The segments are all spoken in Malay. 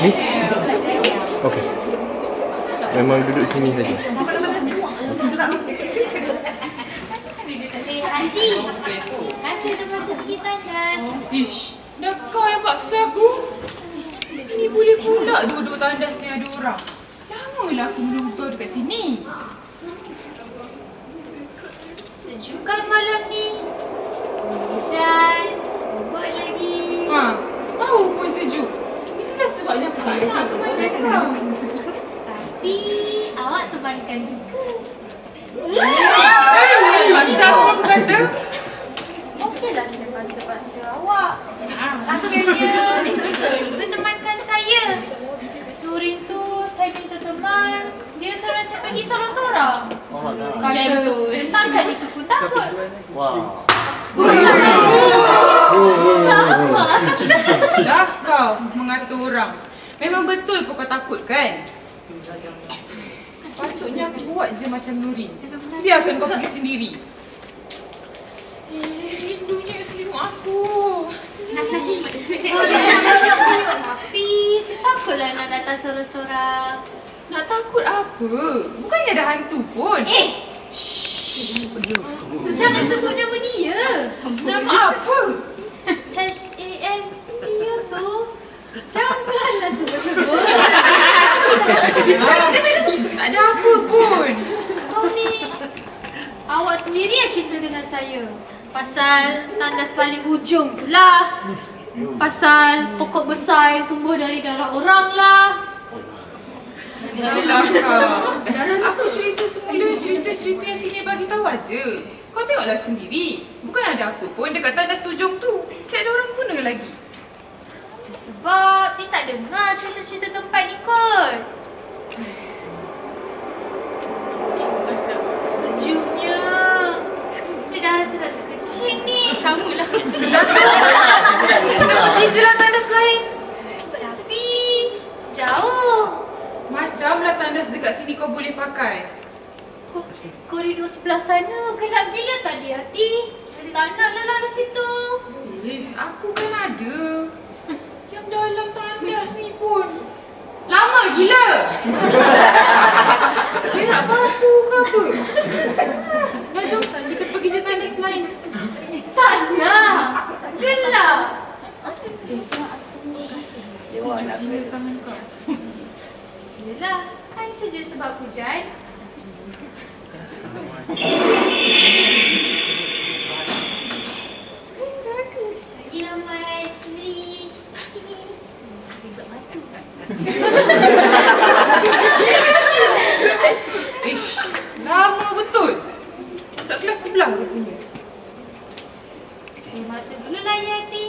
Miss? Okey. Memang duduk sini saja. Aunty, kasih terpaksa pergi tandas. Ish, dah kau yang paksa aku. Ini boleh pula dua-dua tandas yang ada orang. Lamalah aku menunggu kau dekat sini. Sejuk kan malam ni? Hujan, buat lagi. Tahu pun sejuk. Itulah sebabnya aku tak nak temankan kau. Tapi awak temankan juga. Masa aku kata? Okeylah saya paksa-paksa awak. Akhirnya kita juga temankan saya. Nurin tu saya minta teman. Dia suruh saya pergi sorang-sorang. Kata takkan itu pun takut. Sama. Dah kau mengatur orang. Memang betul pun kau takut kan? Patutnya aku buat je macam Nurin. Biarkan kau pergi sendiri. Rindunya selimut aku. Tapi saya takutlah nak datang sorang-sorang. Nak takut apa? Bukannya ada hantu pun. Jangan sebut nama dia. Nama apa? HAM dia tu. Janganlah sebut-sebut. Tak ada apa pun. Kau ni. Awak sendiri yang cerita dengan saya. Pasal tandas paling ujung tu lah. Pasal pokok besar yang tumbuh dari darah orang lah. Yalah kau. Aku cerita semula cerita-cerita yang sini bagi tahu aja. Kau tengoklah sendiri. Bukan ada apa pun dekat tandas ujung tu. Si ada orang guna lagi. Sebab ni tak dengar cerita-cerita tempat ni kot. Sejuknya. Saya dah rasa dah terkecil ni. Samalah kecil. Kita pergi je lah tandas lain. Tapi jauh. Macamlah tandas dekat sini kau boleh pakai. Koridor sebelah sana gelap gila tadi hati. Saya tak nak lelah di situ. Aku kan ada. Yang dalam tandas ni pun lama gila. Berak batu ke apa? Dah jom kita pergi je tandas lain. Tak nak. Gelap. Gila tangan kau. Yelah, kan saja sebab hujan. Lagi lambat sendiri. Dekat batu. Lama betul. Tak kelas sebelah rupanya. Saya masuk dulu lah ya, Hati.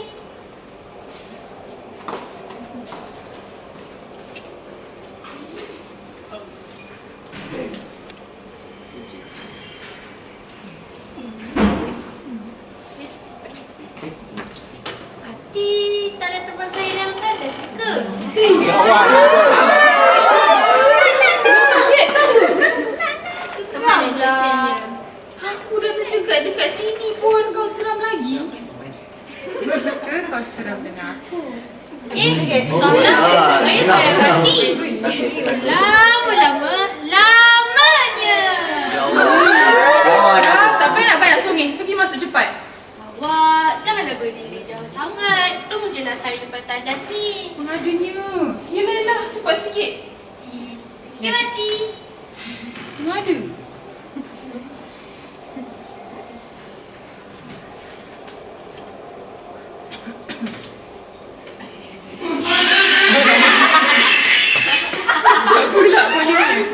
Hati, tak ada teman saya dalam tandas ke? Temanlah. Aku dah tercegat dekat sini pun kau seram lagi. Ke kau seram dengan aku? Tolong, saya sayang hati. Lamanya. Tak payah nak banyak songih. Pergi masuk cepat. Awak janganlah berdiri jauh sangat. Tunggu je lah saya depan tandas ni. Mengadanya. Yelah, cepat sikit. Ya, Hati. Mengada. Pula boleh.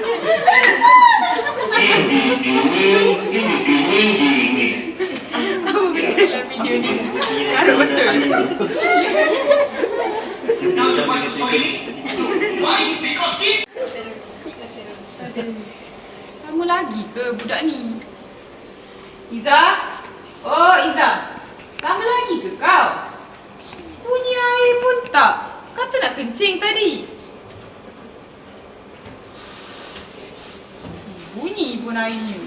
Apa betul dalam video ni? Harap betul. Kamu lagi ke budak ni? Iza? Oh Iza, lama lagi ke kau? air pun tak. Kata nak kencing tadi. Bunyi pun airnya.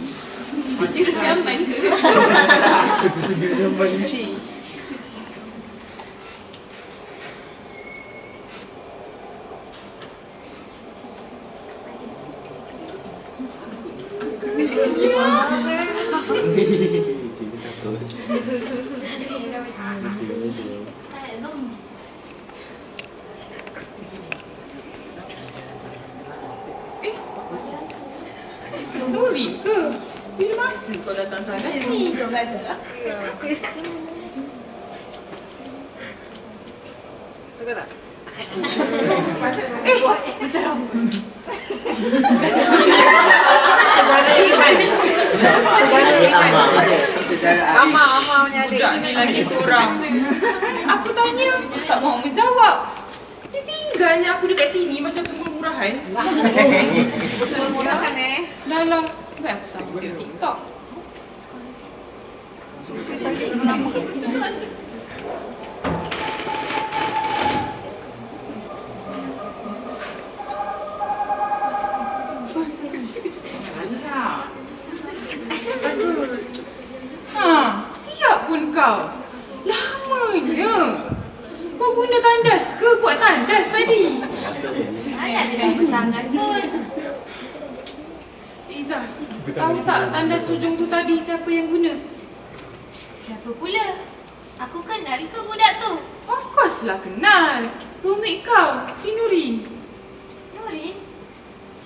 Macam resiaman ke? Gambar kencing. Nuri ke? Bila masa kau datang tandas ni? Tengok tak? Ama punya adik. Budak ni lagi seorang. Aku tanya, tak mahu menjawab. Dia tinggalnya aku dekat sini macam tunggu murahan. Murah kan Lala, buat aku sambut dia TikTok. Siap pun kau. Lamanya. Kau guna tandas ke buat tandas tadi? Mana ada dah bersangat pun. Izzah, tahu tak tandas ujung tu tadi siapa yang guna? Siapa pula? Aku kenal ke budak tu? Of course lah kenal. Roommate kau, si Nurin. Nurin?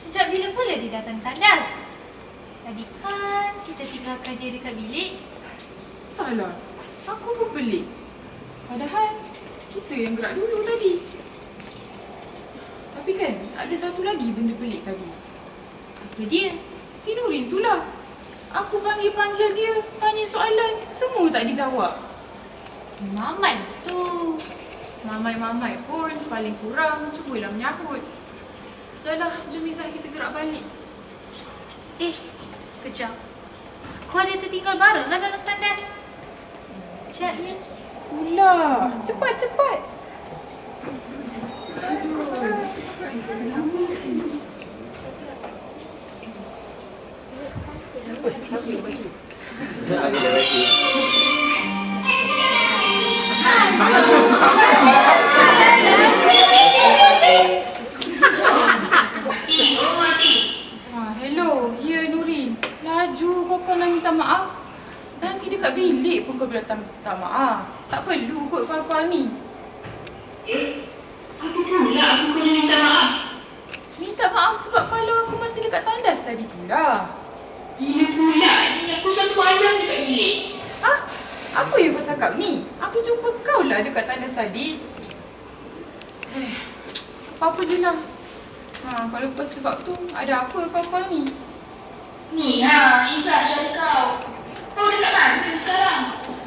Sejak bila pula dia datang tandas? Tadi kan kita tinggalkan dia dekat bilik. Entahlah, aku pun pelik. Padahal, kita yang gerak dulu tadi. Tapi kan, ada satu lagi benda pelik tadi. Apa dia? Si Nurin tu lah. Aku panggil-panggil dia, tanya soalan, semua tak dijawab. Mamat tu. Mamai-mamai pun paling kurang cubalah menyahut. Dah lah, jom Izzah kita gerak balik. Kejap. Aku ada tertinggal barang lah dalam tandas. Cak ni. Pula, cepat-cepat. Hello, ya Nurin. Laju kau nak minta maaf. Nanti dekat bilik pun kau datang minta maaf. Tak perlu kot kau ni. Apa pula aku kena minta maaf? Minta maaf sebab kalau aku masih dekat tandas tadi pula. Bila pula ni aku satu malam dekat bilik. Apa yang kau cakap ni? Aku jumpa kau lah dekat tandas tadi. Apa-apa je lah. Kalau bukan sebab tu, ada apa kau ni? Ni Izzah cari kau. Kau dekat mana sekarang?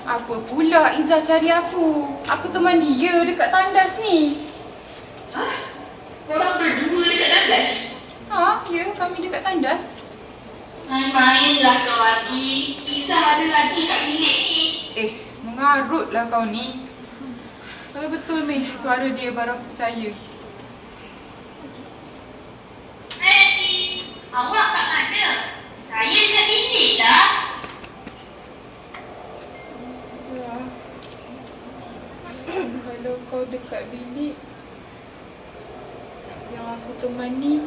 Apa pula Izzah cari aku? Aku teman dia dekat tandas ni. Korang berdua dekat tandas? Ya, kami dekat tandas. Main-mainlah kau adik. Izzah ada lagi kat bilik ni. Mengarutlah kau ni. Kalau betul Meh, suara dia baru aku percaya. Adik, awak kat mana? Saya dekat bilik dah. Kalau kau dekat bilik, yang aku temani